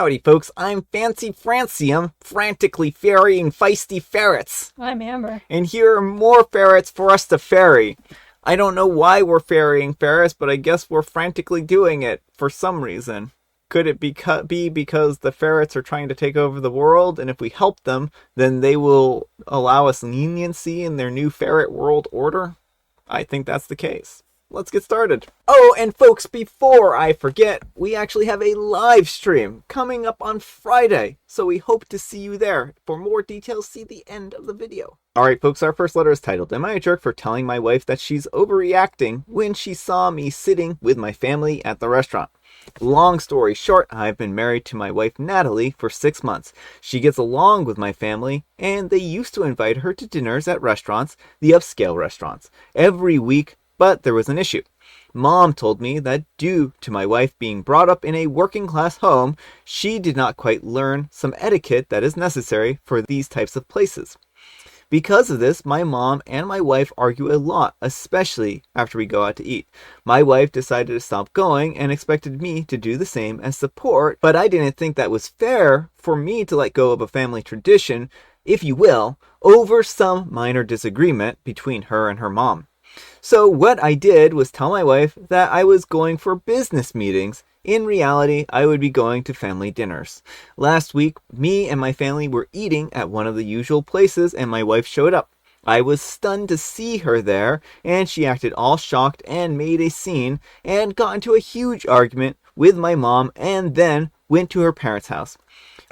Howdy, folks. I'm Fancy Francium, frantically ferrying feisty ferrets. I'm Amber. And here are more ferrets for us to ferry. I don't know why we're ferrying ferrets, but I guess we're frantically doing it for some reason. Could it be because the ferrets are trying to take over the world, and if we help them, then they will allow us leniency in their new ferret world order? I think that's the case. Let's get started. Oh, and folks, before I forget, we actually have a live stream coming up on Friday, so we hope to see you there. For more details, see the end of the video. Alright, folks, our first letter is titled, Am I a jerk for telling my wife that she's overreacting when she saw me sitting with my family at the restaurant? Long story short, I've been married to my wife Natalie for 6 months. She gets along with my family, and they used to invite her to dinners at restaurants, the upscale restaurants, every week. But there was an issue. Mom told me that due to my wife being brought up in a working class home, she did not quite learn some etiquette that is necessary for these types of places. Because of this, my mom and my wife argue a lot, especially after we go out to eat. My wife decided to stop going and expected me to do the same as support, but I didn't think that was fair for me to let go of a family tradition, if you will, over some minor disagreement between her and her mom. So what I did was tell my wife that I was going for business meetings. In reality, I would be going to family dinners. Last week, me and my family were eating at one of the usual places and my wife showed up. I was stunned to see her there, and she acted all shocked and made a scene and got into a huge argument with my mom and then went to her parents' house.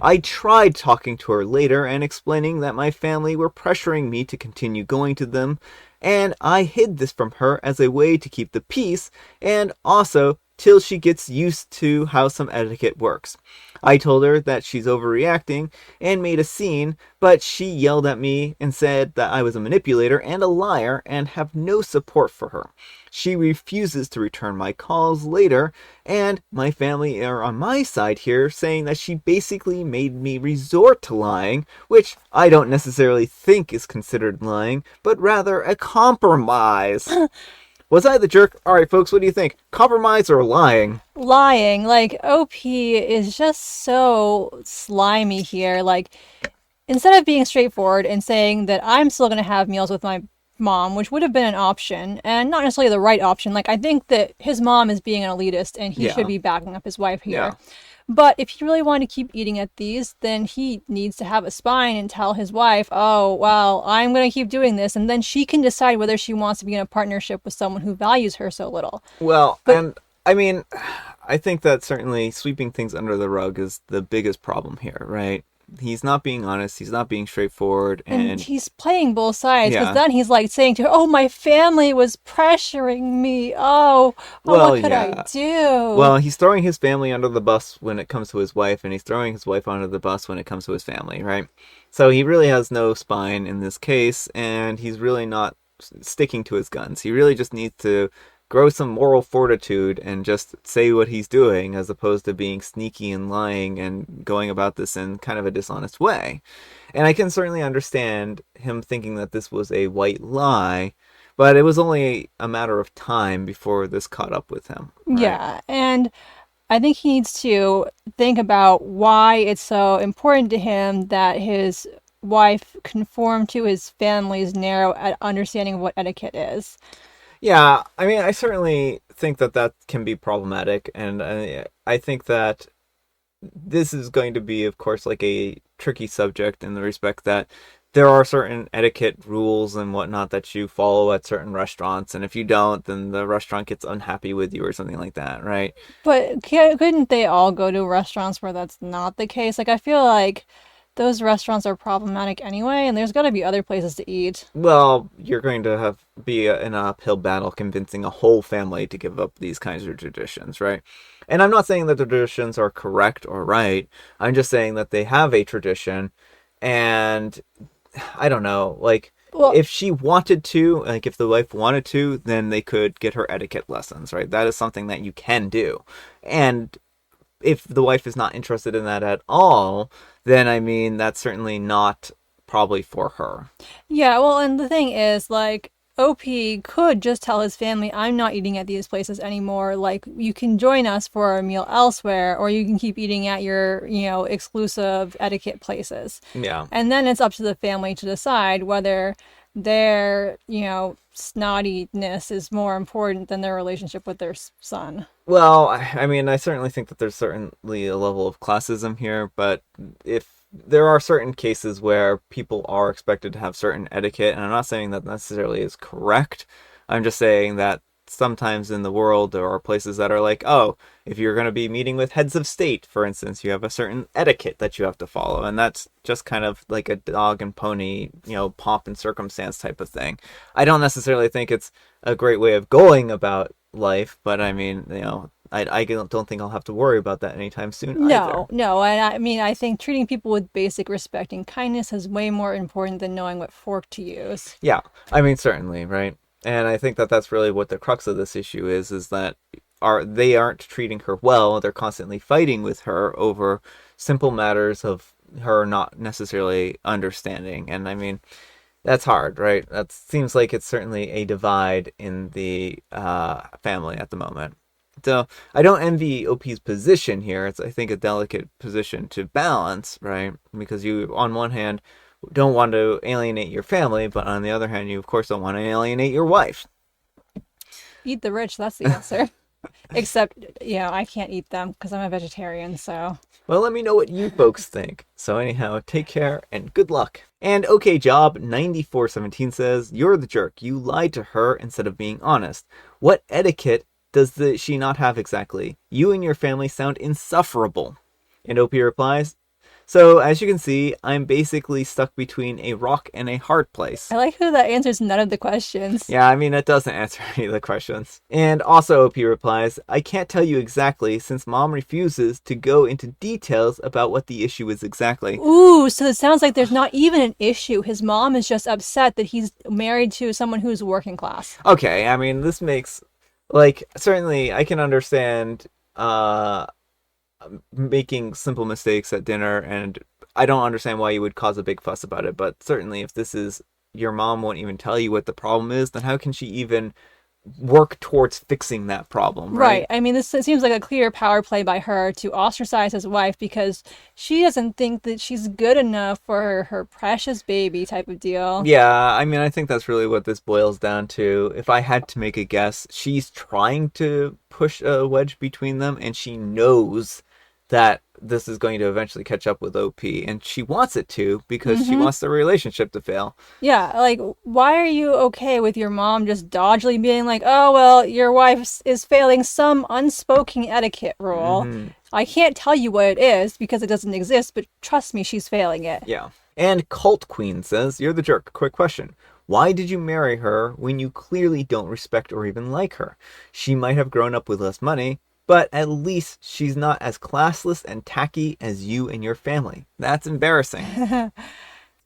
I tried talking to her later and explaining that my family were pressuring me to continue going to them, and I hid this from her as a way to keep the peace and also till she gets used to how some etiquette works. I told her that she's overreacting and made a scene, but she yelled at me and said that I was a manipulator and a liar and have no support for her. She refuses to return my calls later, and my family are on my side here saying that she basically made me resort to lying, which I don't necessarily think is considered lying, but rather a compromise. Was I the jerk? Alright, folks, what do you think? Compromise or lying? Lying. OP is just so slimy here. Instead of being straightforward and saying that I'm still going to have meals with my mom, which would have been an option, and not necessarily the right option. I think that his mom is being an elitist, and he should be backing up his wife here. Yeah. But if he really wanted to keep eating at these, then he needs to have a spine and tell his wife, oh, well, I'm going to keep doing this. And then she can decide whether she wants to be in a partnership with someone who values her so little. Well, and I mean, I think that certainly sweeping things under the rug is the biggest problem here, right? He's not being honest. He's not being straightforward. And he's playing both sides. Because then he's saying to her, oh, my family was pressuring me. Oh, well, what could I do? Well, he's throwing his family under the bus when it comes to his wife. And he's throwing his wife under the bus when it comes to his family, right? So he really has no spine in this case. And he's really not sticking to his guns. He really just needs to grow some moral fortitude and just say what he's doing as opposed to being sneaky and lying and going about this in kind of a dishonest way. And I can certainly understand him thinking that this was a white lie, but it was only a matter of time before this caught up with him. Right? Yeah, and I think he needs to think about why it's so important to him that his wife conform to his family's narrow understanding of what etiquette is. Yeah, I mean, I certainly think that can be problematic, and I think that this is going to be, of course, a tricky subject in the respect that there are certain etiquette rules and whatnot that you follow at certain restaurants, and if you don't, then the restaurant gets unhappy with you or something like that, right? But couldn't they all go to restaurants where that's not the case? I feel like those restaurants are problematic anyway, and there's got to be other places to eat. Well, you're going to be in an uphill battle convincing a whole family to give up these kinds of traditions, right? And I'm not saying that the traditions are correct or right. I'm just saying that they have a tradition, and I don't know, well, if she wanted to, if the wife wanted to, then they could get her etiquette lessons, right? That is something that you can do. And if the wife is not interested in that at all, then I mean, that's certainly not probably for her. Yeah, well, and the thing is, OP could just tell his family, I'm not eating at these places anymore. Like, you can join us for a meal elsewhere, or you can keep eating at your, exclusive etiquette places. Yeah. And then it's up to the family to decide whether their, snottiness is more important than their relationship with their son. Well, I mean, I certainly think that there's certainly a level of classism here, but if there are certain cases where people are expected to have certain etiquette, and I'm not saying that necessarily is correct. I'm just saying that sometimes in the world there are places that are like, oh, if you're going to be meeting with heads of state, for instance, you have a certain etiquette that you have to follow, and that's just kind of like a dog and pony, pomp and circumstance type of thing. I don't necessarily think it's a great way of going about life, but I mean, I don't think I'll have to worry about that anytime soon either. No. And I mean, I think treating people with basic respect and kindness is way more important than knowing what fork to use. Yeah, I mean, certainly, right? And I think that that's really what the crux of this issue is that they aren't treating her well. They're constantly fighting with her over simple matters of her not necessarily understanding. And I mean, that's hard, right? That seems like it's certainly a divide in the family at the moment. So I don't envy OP's position here. It's, I think, a delicate position to balance, right? Because you, on one hand, don't want to alienate your family, but on the other hand, you, of course, don't want to alienate your wife. Eat the rich, that's the answer. Except, I can't eat them because I'm a vegetarian, so. Well, let me know what you folks think. So anyhow, take care and good luck. And OK Job 9417 says, you're the jerk. You lied to her instead of being honest. What etiquette does she not have exactly? You and your family sound insufferable. And OP replies, so as you can see, I'm basically stuck between a rock and a hard place. I like how that answers none of the questions. Yeah, I mean, it doesn't answer any of the questions. And also OP replies, I can't tell you exactly since mom refuses to go into details about what the issue is exactly. Ooh, so it sounds like there's not even an issue. His mom is just upset that he's married to someone who's working class. Okay, I mean, this makes, like, certainly I can understand making simple mistakes at dinner, and I don't understand why you would cause a big fuss about it, but certainly if this is your mom won't even tell you what the problem is, then how can she even work towards fixing that problem, right? I mean, this seems like a clear power play by her to ostracize his wife because she doesn't think that she's good enough for her precious baby type of deal. Yeah, I mean, I think that's really what this boils down to. If I had to make a guess, she's trying to push a wedge between them, and she knows that this is going to eventually catch up with OP, and she wants it to because she wants the relationship to fail. Yeah, like, why are you okay with your mom just dodgily being like, oh, well, your wife is failing some unspoken etiquette rule. I can't tell you what it is because it doesn't exist, but trust me, she's failing it. Yeah. And Cult Queen says, you're the jerk. Quick question. Why did you marry her when you clearly don't respect or even like her? She might have grown up with less money, but at least she's not as classless and tacky as you and your family. That's embarrassing.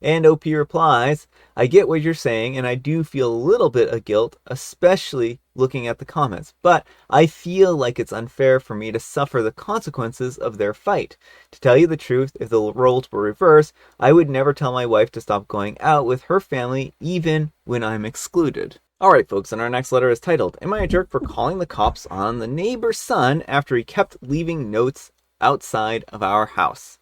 And OP replies, I get what you're saying, and I do feel a little bit of guilt, especially looking at the comments, but I feel like it's unfair for me to suffer the consequences of their fight. To tell you the truth, if the roles were reversed, I would never tell my wife to stop going out with her family, even when I'm excluded. Alright folks, and our next letter is titled, Am I a jerk for calling the cops on the neighbor's son after he kept leaving notes outside of our house?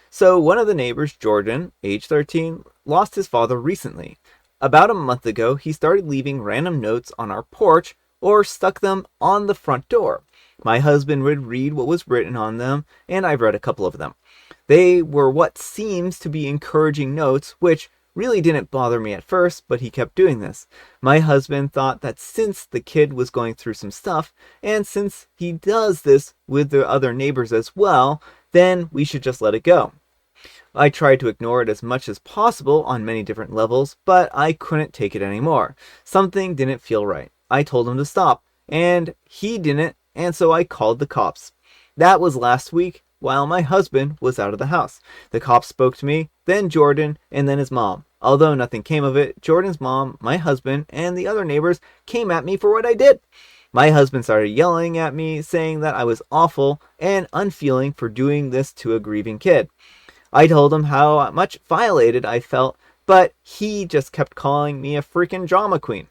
So one of the neighbors, Jordan, age 13, lost his father recently. About a month ago, he started leaving random notes on our porch or stuck them on the front door. My husband would read what was written on them, and I've read a couple of them. They were what seems to be encouraging notes, which really didn't bother me at first, but he kept doing this. My husband thought that since the kid was going through some stuff, and since he does this with the other neighbors as well, then we should just let it go. I tried to ignore it as much as possible on many different levels, but I couldn't take it anymore. Something didn't feel right. I told him to stop, and he didn't, and so I called the cops. That was last week, while my husband was out of the house. The cops spoke to me, then Jordan, and then his mom. Although nothing came of it, Jordan's mom, my husband, and the other neighbors came at me for what I did. My husband started yelling at me, saying that I was awful and unfeeling for doing this to a grieving kid. I told him how much violated I felt, but he just kept calling me a freaking drama queen.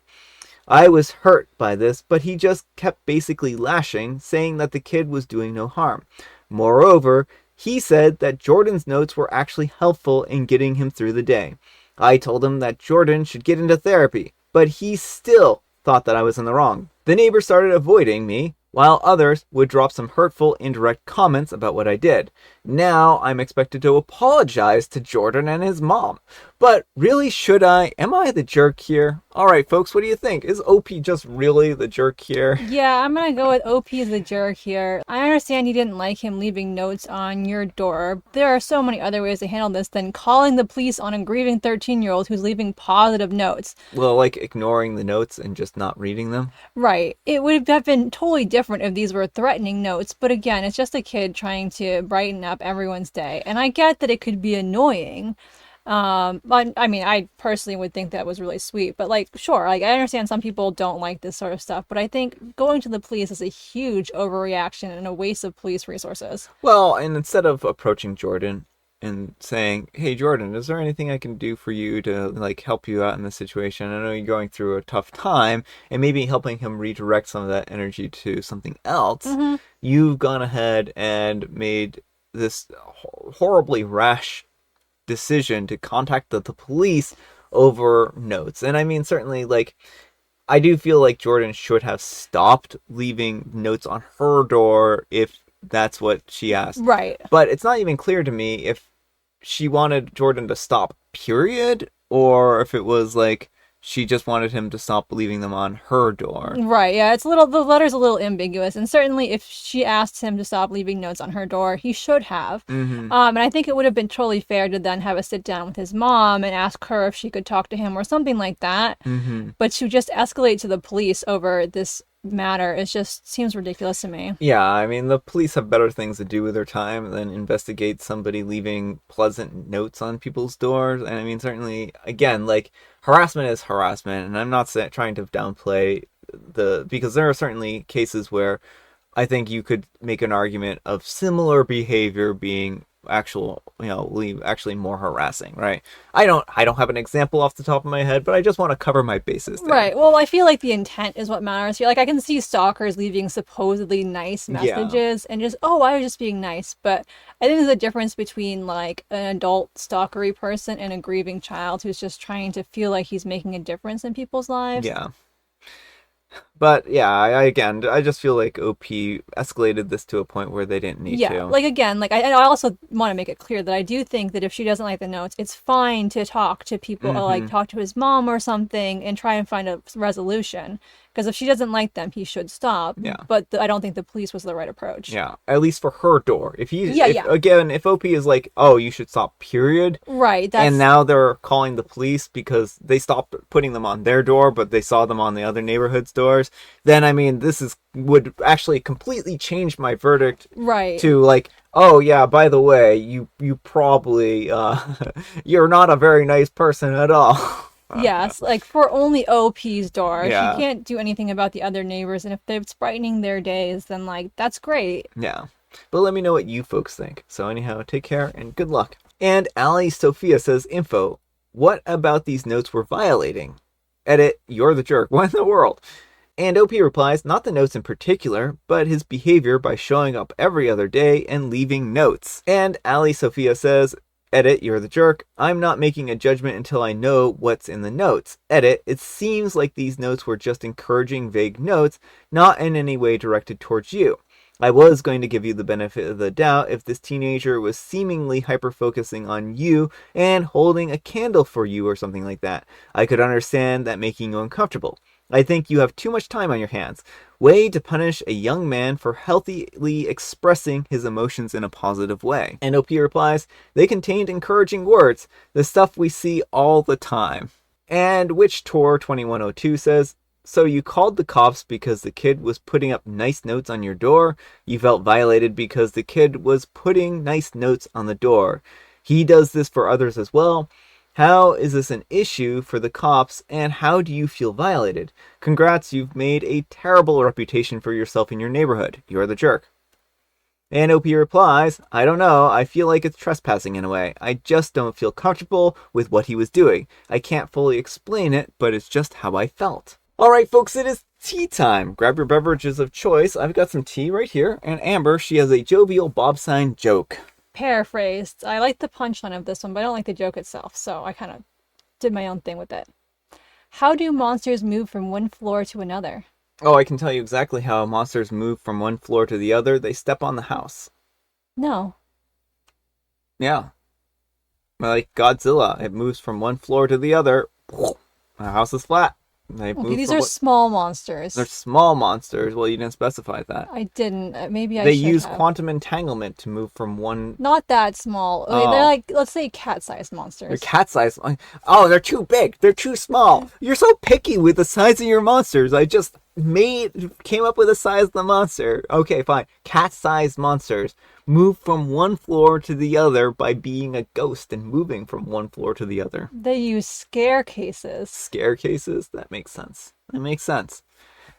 I was hurt by this, but he just kept basically lashing, saying that the kid was doing no harm. Moreover, he said that Jordan's notes were actually helpful in getting him through the day. I told him that Jordan should get into therapy, but he still thought that I was in the wrong. The neighbors started avoiding me, while others would drop some hurtful, indirect comments about what I did. Now I'm expected to apologize to Jordan and his mom. But really, should I? Am I the jerk here? Alright, folks, what do you think? Is OP just really the jerk here? Yeah, I'm gonna go with OP as the jerk here. I understand you didn't like him leaving notes on your door. There are so many other ways to handle this than calling the police on a grieving 13-year-old who's leaving positive notes. Well, like ignoring the notes and just not reading them? Right. It would have been totally different if these were threatening notes, but again, it's just a kid trying to brighten up everyone's day. And I get that it could be annoying. But I mean, I personally would think that was really sweet, but like, sure, like I understand some people don't like this sort of stuff, but I think going to the police is a huge overreaction and a waste of police resources. Well, and instead of approaching Jordan and saying, "Hey Jordan, is there anything I can do for you to like help you out in this situation? I know you're going through a tough time," and maybe helping him redirect some of that energy to something else, you've gone ahead and made this horribly rash decision to contact the police over notes. And I mean, certainly, like, I do feel like Jordan should have stopped leaving notes on her door if that's what she asked. Right. But it's not even clear to me if she wanted Jordan to stop, period, or if it was like she just wanted him to stop leaving them on her door. Right, yeah, the letter's a little ambiguous, and certainly if she asked him to stop leaving notes on her door, he should have. And I think it would have been totally fair to then have a sit down with his mom and ask her if she could talk to him or something like that. But to just escalate to the police over this matter, it just seems ridiculous to me. Yeah, I mean, the police have better things to do with their time than investigate somebody leaving pleasant notes on people's doors. And I mean, certainly, again, like, harassment is harassment, and I'm not trying to downplay because there are certainly cases where I think you could make an argument of similar behavior being actually more harassing, right? I don't have an example off the top of my head, but I just want to cover my bases there. Right. Well, I feel like the intent is what matters here. Like, I can see stalkers leaving supposedly nice messages and just, oh, I was just being nice. But I think there's a difference between like an adult stalkery person and a grieving child who's just trying to feel like he's making a difference in people's lives. Yeah. But yeah, I just feel like OP escalated this to a point where they didn't need to. Yeah, like again, like I also want to make it clear that I do think that if she doesn't like the notes, it's fine to talk to people, or like talk to his mom or something, and try and find a resolution. Because if she doesn't like them, he should stop. Yeah. But I don't think the police was the right approach. Yeah, at least for her door. If OP is like, oh, you should stop, period. Right. And now they're calling the police because they stopped putting them on their door, but they saw them on the other neighborhood's doors. Then I mean, would actually completely change my verdict. Right. To like, oh yeah, by the way, you probably you're not a very nice person at all. Yes, like for only OP's door. Yeah. She can't do anything about the other neighbors, and if it's brightening their days, then like that's great. Yeah. But let me know what you folks think. So anyhow, take care and good luck. And Ali Sophia says, info, what about these notes were violating? Edit, you're the jerk. What in the world? And OP replies, not the notes in particular, but his behavior by showing up every other day and leaving notes. And Ali Sophia says, edit, you're the jerk. I'm not making a judgment until I know what's in the notes. Edit, it seems like these notes were just encouraging vague notes, not in any way directed towards you. I was going to give you the benefit of the doubt if this teenager was seemingly hyper-focusing on you and holding a candle for you or something like that. I could understand that making you uncomfortable. I think you have too much time on your hands. Way to punish a young man for healthily expressing his emotions in a positive way. And OP replies, they contained encouraging words, the stuff we see all the time. And Witch Tour 2102 says, so you called the cops because the kid was putting up nice notes on your door? You felt violated because the kid was putting nice notes on the door. He does this for others as well. How is this an issue for the cops, and how do you feel violated? Congrats, you've made a terrible reputation for yourself in your neighborhood. You're the jerk. And OP replies, I don't know, I feel like it's trespassing in a way. I just don't feel comfortable with what he was doing. I can't fully explain it, but it's just how I felt. Alright, folks, it is tea time. Grab your beverages of choice. I've got some tea right here. And Amber, she has a jovial Bob sign joke. Paraphrased. I like the punchline of this one, but I don't like the joke itself, so I kind of did my own thing with it. How do monsters move from one floor to another? Oh, I can tell you exactly how monsters move from one floor to the other. They step on the house. No. Yeah. Like Godzilla. It moves from one floor to the other. The house is flat. They Okay, move these from are small monsters. They're small monsters. Well, you didn't specify that. I didn't. Maybe I They should use have. quantum entanglement to move from one. Not that small. Okay, Oh. they're like, let's say cat-sized They're monsters. cat sized. Oh, they're too big. They're too small. You're so picky with the size of your monsters. I just came up with the size of the monster. Okay, fine. Cat sized monsters move from one floor to the other by being a ghost and moving from one floor to the other. They use scare cases. Scare cases? That makes sense. That makes sense.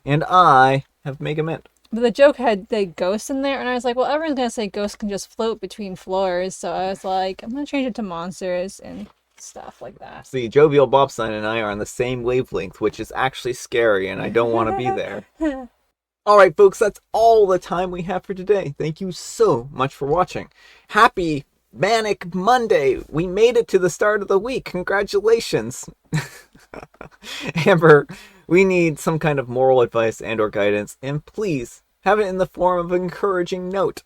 And I have Mega Mint. But the joke had the ghosts in there, and I was like, well, everyone's gonna say ghosts can just float between floors, so I was like, I'm gonna change it to monsters and stuff like that. See, Jovial Bobstein and I are on the same wavelength, which is actually scary, and I don't want to be there. Alright, folks, that's all the time we have for today. Thank you so much for watching. Happy Manic Monday! We made it to the start of the week. Congratulations! Amber, we need some kind of moral advice and or guidance, and please have it in the form of an encouraging note.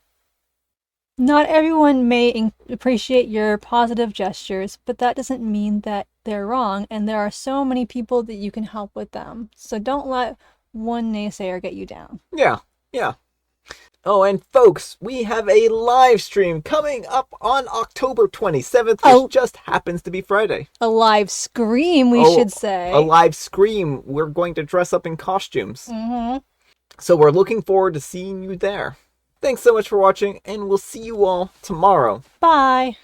Not everyone may appreciate your positive gestures, but that doesn't mean that they're wrong, and there are so many people that you can help with them. So don't let one naysayer get you down. Yeah. Oh, and folks, we have a live stream coming up on October 27th, which just happens to be Friday. A live scream, we should say. A live scream. We're going to dress up in costumes. Mm-hmm. So we're looking forward to seeing you there. Thanks so much for watching, and we'll see you all tomorrow. Bye.